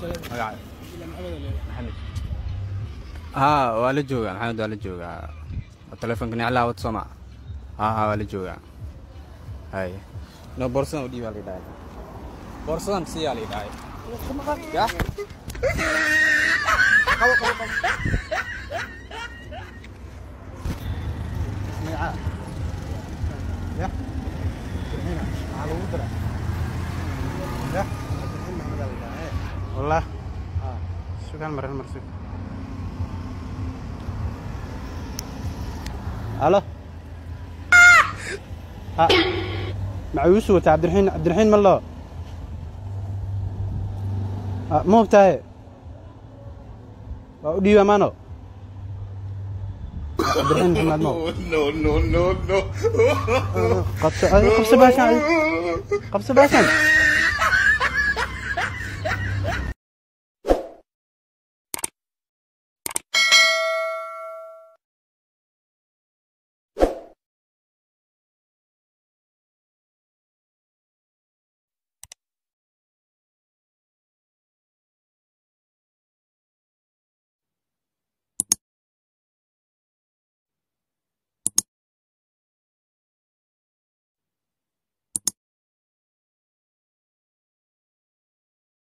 magaca ها waa la joogaa maxamed waa la joogaa telefoonka niclaa wad soma ها waa la joogaa hay no borsan u dhiibaa la dhahay borsan si yaa la dhahay ya qabo magaca ya هنا على ودرة ya والله شو كان مرة المرسل الو ها مع يوسف عبد الرحيم مالله مو بتاعي ودي امانه عبد الرحيم محمد مو نو قبس باشا